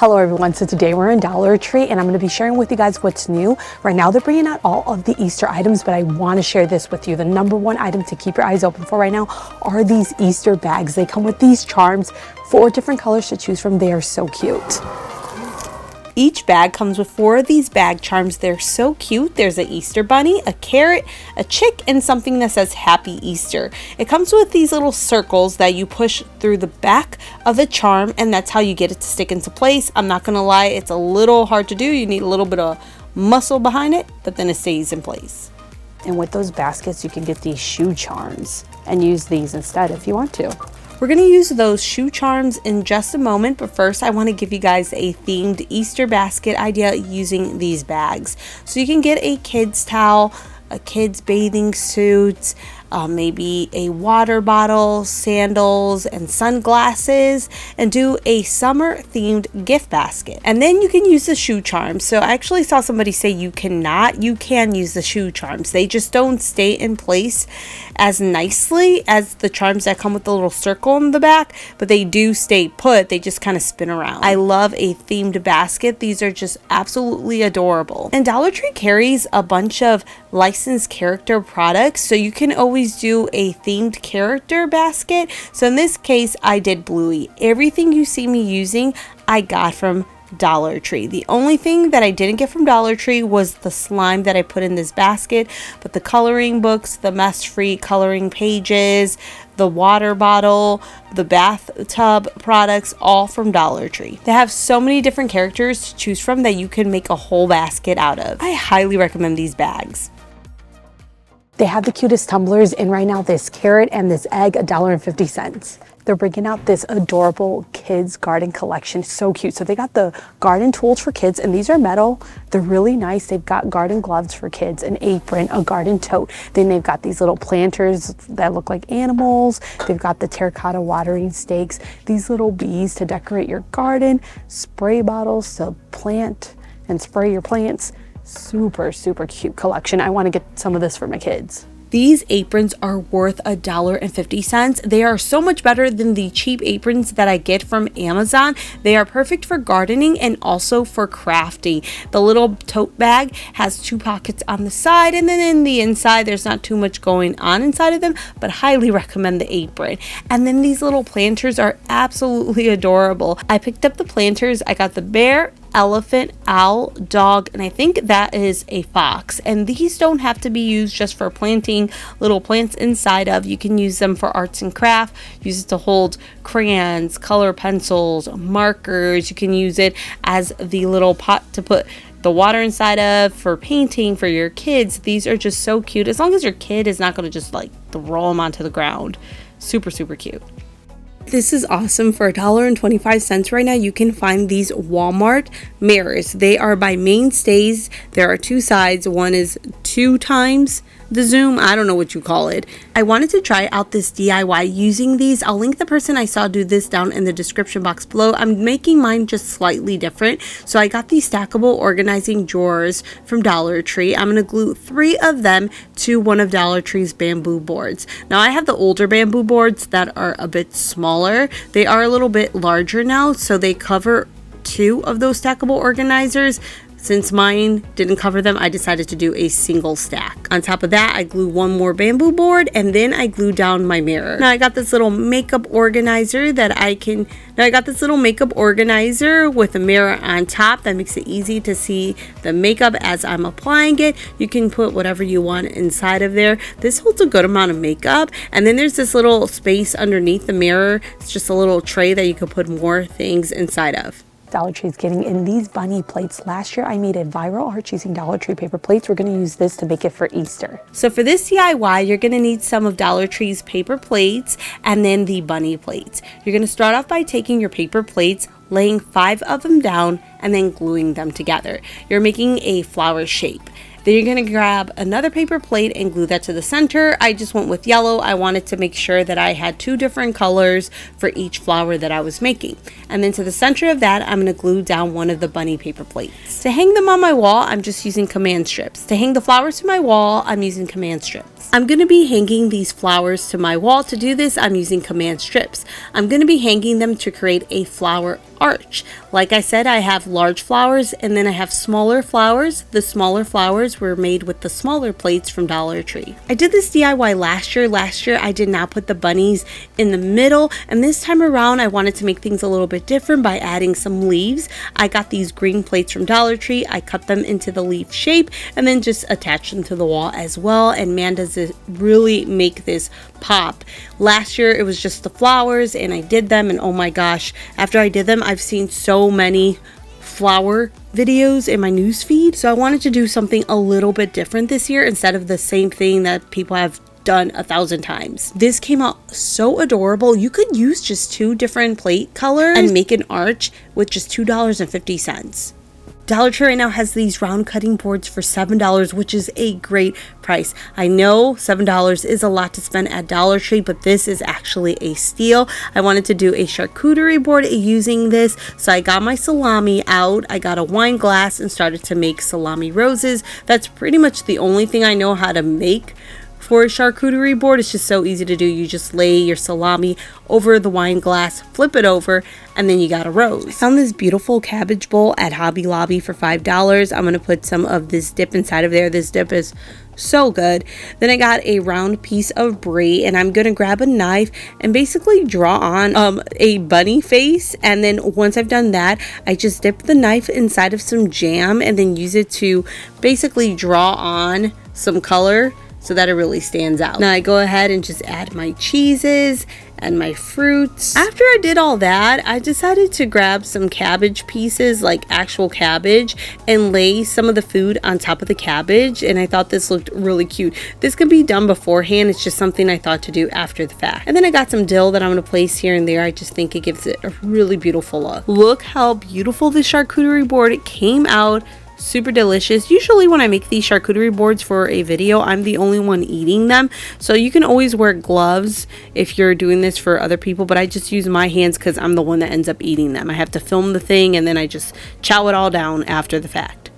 Hello everyone, so today we're in Dollar Tree and I'm going to be sharing with you guys what's new. Right now they're bringing out all of the Easter items, but I want to share this with you. The number one item to keep your eyes open for right now are these Easter bags. They come with these charms, 4 different colors to choose from. They are so cute. Each bag comes with 4 of these bag charms. They're so cute. There's an Easter bunny, a carrot, a chick, and something that says Happy Easter. It comes with these little circles that you push through the back of the charm, and that's how you get it to stick into place. I'm not gonna lie, it's a little hard to do. You need a little bit of muscle behind it, but then it stays in place. And with those baskets, you can get these shoe charms and use these instead if you want to. We're going to use those shoe charms in just a moment, but first I want to give you guys a themed Easter basket idea using these bags. So you can get a kid's towel, a kid's bathing suit, maybe a water bottle, sandals, and sunglasses, and do a summer themed gift basket. And then you can use the shoe charms. So I actually saw somebody say you cannot. You can use the shoe charms. They just don't stay in place as nicely as the charms that come with the little circle in the back, but they do stay put. They just kind of spin around. I love a themed basket. These are just absolutely adorable. And Dollar Tree carries a bunch of licensed character products, so you can always do a themed character basket. So in this case, I did Bluey. Everything you see me using, I got from Dollar Tree. The only thing that I didn't get from Dollar Tree was the slime that I put in this basket, but the coloring books, the mess-free coloring pages, the water bottle, the bathtub products, all from Dollar Tree. They have so many different characters to choose from that you can make a whole basket out of. I highly recommend these bags. They have the cutest tumblers in right now, this carrot and this egg, $1.50. They're bringing out this adorable kids garden collection. So cute. So they got the garden tools for kids, and these are metal. They're really nice. They've got garden gloves for kids, an apron, a garden tote. Then they've got these little planters that look like animals. They've got the terracotta watering stakes, these little bees to decorate your garden, spray bottles to plant and spray your plants. Super cute collection. I want to get some of this for my kids. These aprons are worth $1.50. They are so much better than the cheap aprons that I get from Amazon. They are perfect for gardening and also for crafting. The little tote bag has 2 pockets on the side, and then in the inside there's not too much going on inside of them, but highly recommend the apron. And then these little planters are absolutely adorable. I picked up the planters. I got the bear, elephant, owl, dog, and I think that is a fox. And these don't have to be used just for planting little plants inside of. You can use them for arts and craft, use it to hold crayons, color pencils, markers. You can use it as the little pot to put the water inside of, for painting, for your kids. These are just so cute, as long as your kid is not going to just like throw them onto the ground. Super cute. This is awesome. For $1.25 right now, you can find these Walmart mirrors. They are by Mainstays. There are 2 sides. One is 2 times the zoom. I don't know what you call it. I wanted to try out this DIY using these. I'll link the person I saw do this down in the description box below. I'm making mine just slightly different. So I got these stackable organizing drawers from Dollar Tree. I'm going to glue 3 of them to one of Dollar Tree's bamboo boards. Now I have the older bamboo boards that are a bit smaller. They are a little bit larger now, so they cover 2 of those stackable organizers. Since mine didn't cover them, I decided to do a single stack. On top of that, I glue 1 more bamboo board, and then I glue down my mirror. Now I got this little makeup organizer with a mirror on top that makes it easy to see the makeup as I'm applying it. You can put whatever you want inside of there. This holds a good amount of makeup. And then there's this little space underneath the mirror. It's just a little tray that you could put more things inside of. Dollar Tree is getting in these bunny plates. Last year I made a viral arch using Dollar Tree paper plates. We're going to use this to make it for Easter. So for this DIY, you're going to need some of Dollar Tree's paper plates and then the bunny plates. You're going to start off by taking your paper plates, laying 5 of them down, and then gluing them together. You're making a flower shape. Then you're going to grab another paper plate and glue that to the center. I just went with yellow. I wanted to make sure that I had 2 different colors for each flower that I was making. And then to the center of that, I'm going to glue down one of the bunny paper plates. To hang them on my wall, I'm just using command strips. To hang the flowers to my wall, I'm using command strips. I'm going to be hanging these flowers to my wall. To do this, I'm using command strips. I'm going to be hanging them to create a flower arch. Like I said, I have large flowers and then I have smaller flowers. The smaller flowers were made with the smaller plates from Dollar Tree. I did this DIY last year. Last year, I did not put the bunnies in the middle, and this time around, I wanted to make things a little bit different by adding some leaves. I got these green plates from Dollar Tree. I cut them into the leaf shape and then just attached them to the wall as well, and man, does it really make this pop. Last year, it was just the flowers, and I did them, and oh my gosh, after I did them, I've seen so many flower videos in my newsfeed, so I wanted to do something a little bit different this year instead of the same thing that people have done 1,000 times. This came out so adorable. You could use just 2 different plate colors and make an arch with just $2.50. Dollar Tree right now has these round cutting boards for $7, which is a great price. I know $7 is a lot to spend at Dollar Tree, but this is actually a steal. I wanted to do a charcuterie board using this, so I got my salami out. I got a wine glass and started to make salami roses. That's pretty much the only thing I know how to make for a charcuterie board. It's just so easy to do. You just lay your salami over the wine glass, flip it over, and then you got a rose. I found this beautiful cabbage bowl at Hobby Lobby for $5. I'm going to put some of this dip inside of there. This dip is so good. Then I got a round piece of brie, and I'm going to grab a knife and basically draw on a bunny face. And then once I've done that, I just dip the knife inside of some jam and then use it to basically draw on some color so that it really stands out. Now I go ahead and just add my cheeses and my fruits. After I did all that, I decided to grab some cabbage pieces, like actual cabbage, and lay some of the food on top of the cabbage, and I thought this looked really cute. This can be done beforehand. It's just something I thought to do after the fact. And then I got some dill that I'm going to place here and there. I just think it gives it a really beautiful look. Look how beautiful this charcuterie board came out. Super delicious. Usually when I make these charcuterie boards for a video, I'm the only one eating them, so you can always wear gloves if you're doing this for other people, but I just use my hands because I'm the one that ends up eating them. I have to film the thing and then I just chow it all down after the fact.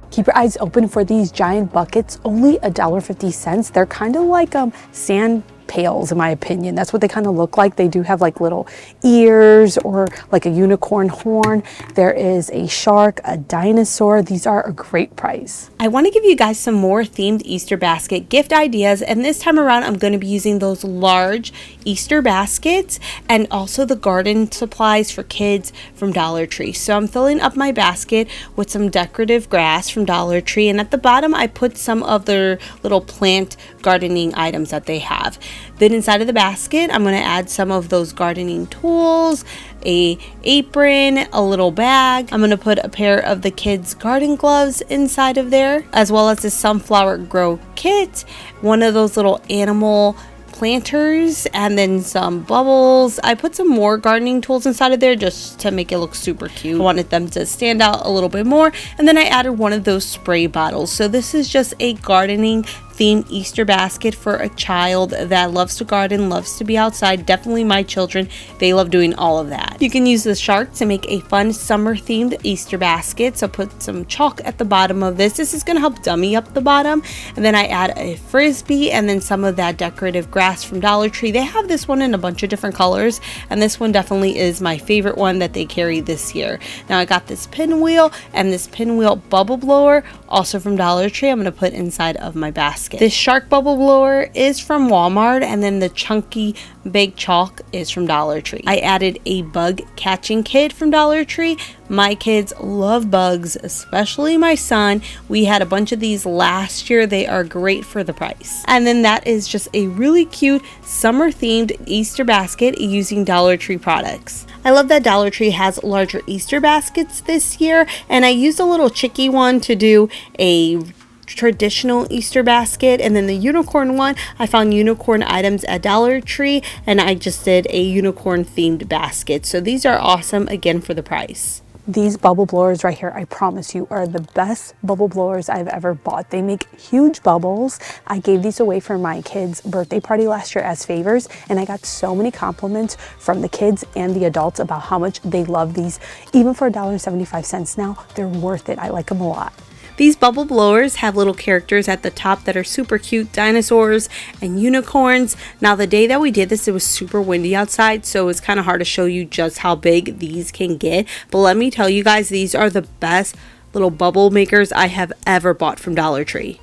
Keep your eyes open for these giant buckets, only $1.50. They're kind of like sand pails, in my opinion. That's what they kind of look like. They do have like little ears or like a unicorn horn. There is a shark, a dinosaur. These are a great price. I want to give you guys some more themed Easter basket gift ideas, and this time around I'm going to be using those large Easter baskets and also the garden supplies for kids from Dollar Tree. So I'm filling up my basket with some decorative grass from Dollar Tree, and at the bottom I put some of their little plant gardening items that they have. Then inside of the basket, I'm going to add some of those gardening tools, a apron, a little bag. I'm going to put a pair of the kids' garden gloves inside of there, as well as the sunflower grow kit, one of those little animal planters, and then some bubbles. I put some more gardening tools inside of there just to make it look super cute. I wanted them to stand out a little bit more, and then I added one of those spray bottles. So this is just a gardening themed Easter basket for a child that loves to garden, loves to be outside. Definitely my children, they love doing all of that. You can use the shark to make a fun summer themed Easter basket. So put some chalk at the bottom of this. This is going to help dummy up the bottom. And then I add a frisbee and then some of that decorative grass from Dollar Tree. They have this one in a bunch of different colors, and this one definitely is my favorite one that they carry this year. Now I got this pinwheel and this pinwheel bubble blower, also from Dollar Tree. I'm going to put inside of my basket. This shark bubble blower is from Walmart, and then the chunky big chalk is from Dollar Tree. I added a bug catching kit from Dollar Tree. My kids love bugs, especially my son. We had a bunch of these last year. They are great for the price. And then that is just a really cute summer themed Easter basket using Dollar Tree products. I love that Dollar Tree has larger Easter baskets this year, and I used a little chicky one to do a traditional Easter basket, and then the unicorn one, I found unicorn items at Dollar Tree, and I just did a unicorn themed basket. So these are awesome again for the price. These bubble blowers right here, I promise you, are the best bubble blowers I've ever bought. They make huge bubbles. I gave these away for my kids' birthday party last year as favors, and I got so many compliments from the kids and the adults about how much they love these. Even for $1.75 now, they're worth it. I like them a lot. These bubble blowers have little characters at the top that are super cute, dinosaurs and unicorns. Now the day that we did this, it was super windy outside, so it's kind of hard to show you just how big these can get. But let me tell you guys, these are the best little bubble makers I have ever bought from Dollar Tree.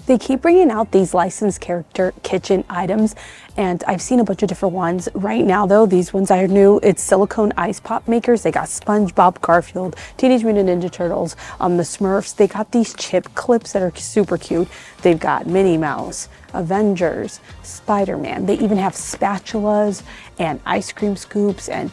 They keep bringing out these licensed character kitchen items, and I've seen a bunch of different ones. Right now though, these ones are new. It's silicone ice pop makers. They got SpongeBob, Garfield, Teenage Mutant Ninja Turtles, the Smurfs. They got these chip clips that are super cute. They've got Minnie Mouse, Avengers, Spider-Man. They even have spatulas and ice cream scoops and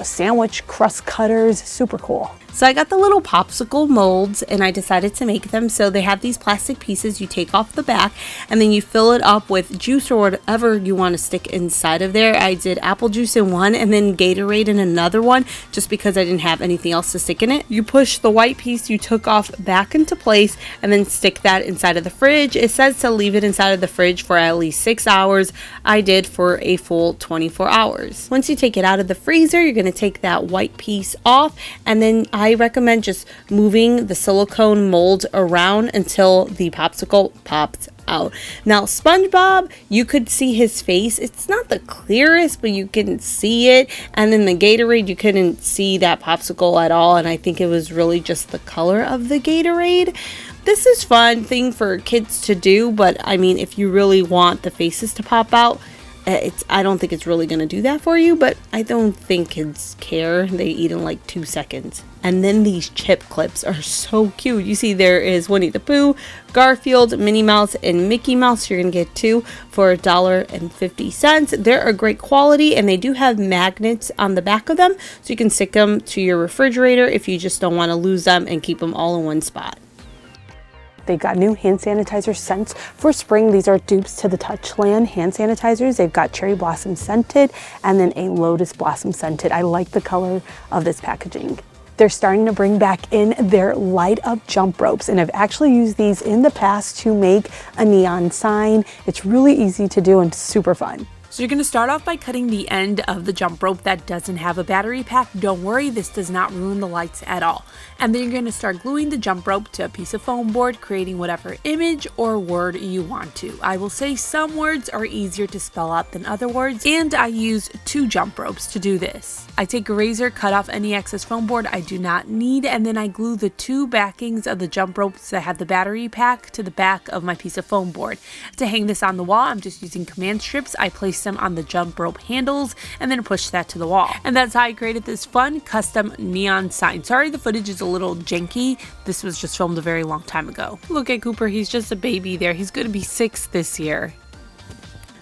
sandwich crust cutters. Super cool. So I got the little popsicle molds and I decided to make them. So they have these plastic pieces you take off the back and then you fill it up with juice or whatever you want to stick inside of there. I did apple juice in one and then Gatorade in another one just because I didn't have anything else to stick in it. You push the white piece you took off back into place and then stick that inside of the fridge. It says to leave it inside of the fridge for at least 6 hours. I did for a full 24 hours. Once you take it out of the freezer, you're going to take that white piece off, and then I recommend just moving the silicone mold around until the popsicle pops out. Now SpongeBob, you could see his face. It's not the clearest, but you can see it. And then the Gatorade, you couldn't see that popsicle at all, and I think it was really just the color of the Gatorade. This is fun thing for kids to do, but I mean, if you really want the faces to pop out, I don't think it's really going to do that for you, but I don't think kids care. They eat in like 2 seconds. And then these chip clips are so cute. You see there is Winnie the Pooh, Garfield, Minnie Mouse, and Mickey Mouse. You're going to get 2 for $1.50. They're a great quality, and they do have magnets on the back of them, so you can stick them to your refrigerator if you just don't want to lose them and keep them all in one spot. They've got new hand sanitizer scents for spring. These are dupes to the Touchland hand sanitizers. They've got cherry blossom scented and then a lotus blossom scented. I like the color of this packaging. They're starting to bring back in their light up jump ropes, and I've actually used these in the past to make a neon sign. It's really easy to do and super fun. So you're going to start off by cutting the end of the jump rope that doesn't have a battery pack. Don't worry, this does not ruin the lights at all. And then you're going to start gluing the jump rope to a piece of foam board, creating whatever image or word you want to. I will say some words are easier to spell out than other words, and I use 2 jump ropes to do this. I take a razor, cut off any excess foam board I do not need, and then I glue the 2 backings of the jump ropes that have the battery pack to the back of my piece of foam board. To hang this on the wall, I'm just using command strips. I place them on the jump rope handles and then push that to the wall. And that's how I created this fun custom neon sign. Sorry the footage is a little janky. This was just filmed a very long time ago. Look at Cooper, he's just a baby there. He's going to be 6 this year.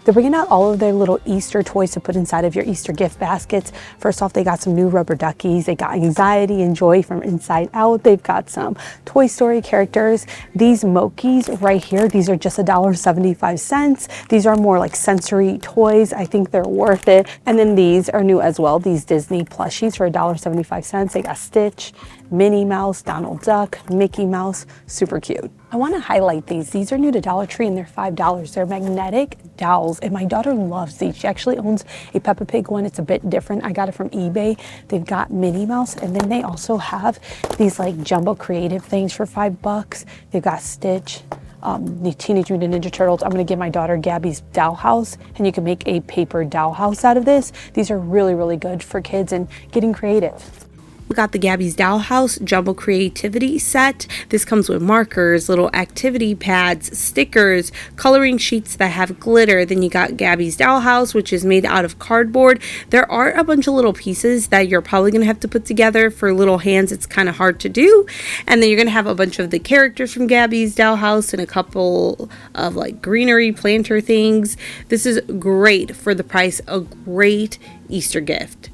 They're bringing out all of their little Easter toys to put inside of your Easter gift baskets. First off, they got some new rubber duckies. They got Anxiety and Joy from Inside Out. They've got some Toy Story characters. These Mokies right here, these are just $1.75. These are more like sensory toys. I think they're worth it. And then these are new as well. These Disney plushies for $1.75. They got Stitch, Minnie Mouse, Donald Duck, Mickey Mouse, super cute. I want to highlight these. These are new to Dollar Tree and they're $5. They're magnetic dowels and my daughter loves these. She actually owns a Peppa Pig one. It's a bit different. I got it from eBay. They've got Minnie Mouse and then they also have these like jumbo creative things for $5. They've got Stitch, the Teenage Mutant Ninja Turtles. I'm going to give my daughter Gabby's doll house and you can make a paper doll house out of this. These are really, really good for kids and getting creative. We got the Gabby's Doll House Jumbo Creativity Set. This comes with markers, little activity pads, stickers, coloring sheets that have glitter. Then you got Gabby's Doll House, which is made out of cardboard. There are a bunch of little pieces that you're probably going to have to put together. For little hands, it's kind of hard to do. And then you're going to have a bunch of the characters from Gabby's Doll House and a couple of like greenery planter things. This is great for the price, a great Easter gift.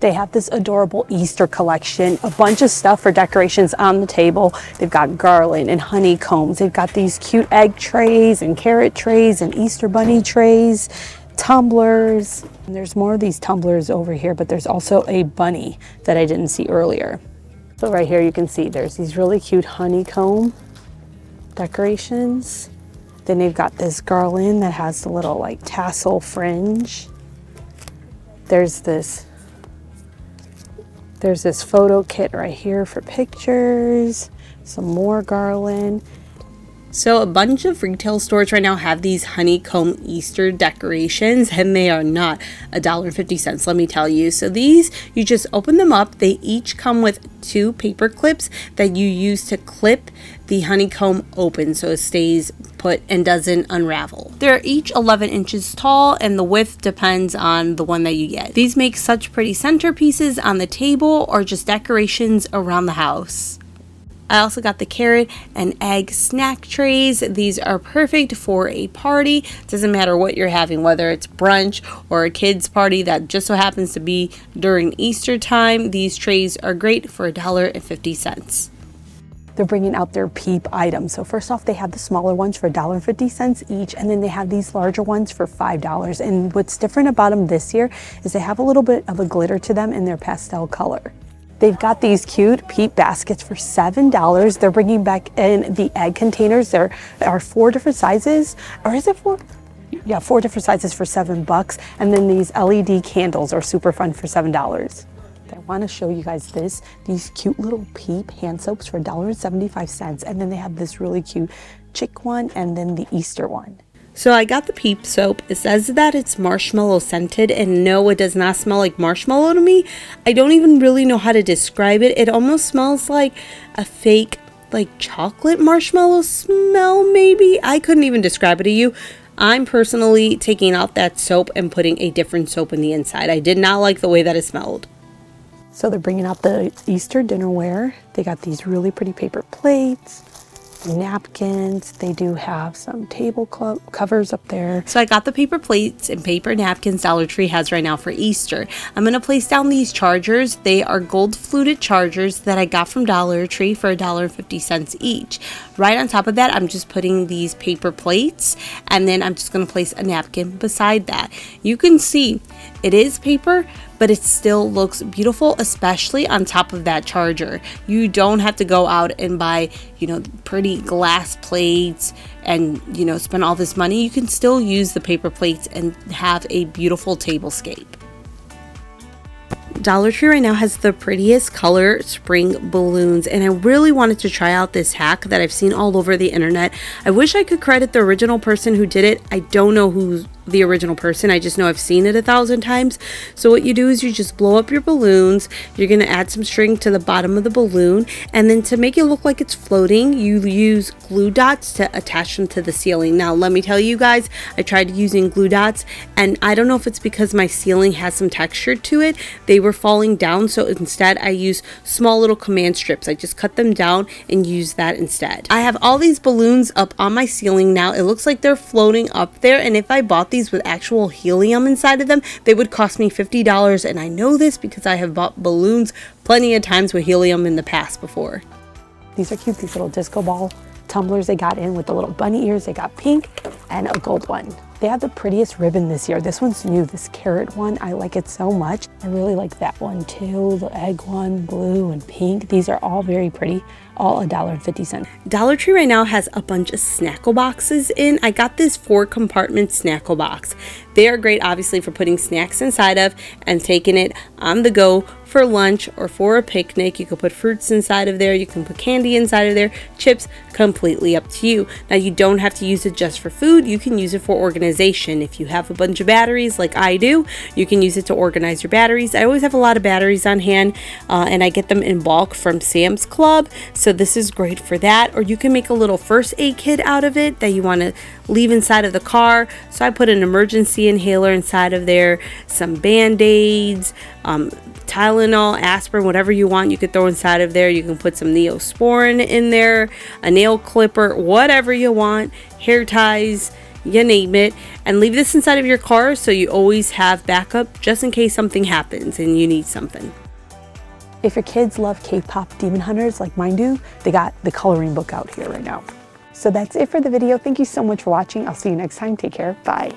They have this adorable Easter collection, a bunch of stuff for decorations on the table. They've got garland and honeycombs. They've got these cute egg trays and carrot trays and Easter bunny trays, tumblers. And there's more of these tumblers over here, but there's also a bunny that I didn't see earlier. So right here you can see there's these really cute honeycomb decorations. Then they've got this garland that has the little like tassel fringe. There's this There's this photo kit right here for pictures, some more garland. So a bunch of retail stores right now have these honeycomb Easter decorations, and they are not $1.50, let me tell you. So these, you just open them up. They each come with 2 paper clips that you use to clip the honeycomb open so it stays put and doesn't unravel. They're each 11 inches tall, and the width depends on the one that you get. These make such pretty centerpieces on the table or just decorations around the house. I also got the carrot and egg snack trays. These are perfect for a party. Doesn't matter what you're having, whether it's brunch or a kid's party that just so happens to be during Easter time. These trays are great for $1.50. They're bringing out their peep items. So first off, they have the smaller ones for $1.50 each, and then they have these larger ones for $5. And what's different about them this year is they have a little bit of a glitter to them in their pastel color. They've got these cute peep baskets for $7. They're bringing back in the egg containers. There are 4 different sizes, or is it 4? Yeah, 4 different sizes for $7. And then these LED candles are super fun for $7. I want to show you guys these cute little peep hand soaps for $1.75. And then they have this really cute chick one and then the Easter one. So I got the Peep soap. It says that it's marshmallow scented, and no, it does not smell like marshmallow to me. I don't even really know how to describe it. It almost smells like a fake, like chocolate marshmallow smell, maybe. I couldn't even describe it to you. I'm personally taking out that soap and putting a different soap in the inside. I did not like the way that it smelled. So they're bringing out the Easter dinnerware. They got these really pretty paper plates, napkins. They do have some table covers up there. So I got the paper plates and paper napkins Dollar Tree has right now for Easter. I'm going to place down these chargers. They are gold fluted chargers that I got from Dollar Tree for $1.50 each. Right on top of that, I'm just putting these paper plates, and then I'm just going to place a napkin beside that. You can see it is paper, but it still looks beautiful, especially on top of that charger. You don't have to go out and buy, pretty glass plates and, spend all this money. You can still use the paper plates and have a beautiful tablescape. Dollar Tree right now has the prettiest color spring balloons, and I really wanted to try out this hack that I've seen all over the internet. I wish I could credit the original person who did it. I don't know who's the original person. I just know I've seen it 1,000 times. So what you do is you just blow up your balloons. You're going to add some string to the bottom of the balloon, and then to make it look like it's floating, you use glue dots to attach them to the ceiling. Now let me tell you guys, I tried using glue dots, and I don't know if it's because my ceiling has some texture to it. They were falling down, so instead I use small little command strips. I just cut them down and use that instead. I have all these balloons up on my ceiling now. It looks like they're floating up there, and if I bought these with actual helium inside of them, they would cost me $50, and I know this because I have bought balloons plenty of times with helium in the past before. These are cute, these little disco ball tumblers they got in with the little bunny ears. They got pink and a gold one. They have the prettiest ribbon this year. This one's new, this carrot one. I like it so much. I really like that one too. The egg one, blue and pink. These are all very pretty, all $1.50. Dollar Tree right now has a bunch of snackle boxes in. I got this 4-compartment snackle box. They are great, obviously, for putting snacks inside of and taking it on the go for lunch or for a picnic. You can put fruits inside of there. You can put candy inside of there. Chips, completely up to you. Now, you don't have to use it just for food. You can use it for organization. If you have a bunch of batteries like I do, you can use it to organize your batteries. I always have a lot of batteries on hand, and I get them in bulk from Sam's Club. So this is great for that. Or you can make a little first aid kit out of it that you want to leave inside of the car. So I put an emergency inhaler inside of there, some Band-Aids, Tylenol, aspirin, whatever you want, you could throw inside of there. You can put some Neosporin in there, a nail clipper, whatever you want, hair ties, you name it, and leave this inside of your car so you always have backup just in case something happens and you need something. If your kids love K-pop demon hunters like mine do, they got the coloring book out here right now. So that's it for the video. Thank you so much for watching. I'll see you next time. Take care. Bye.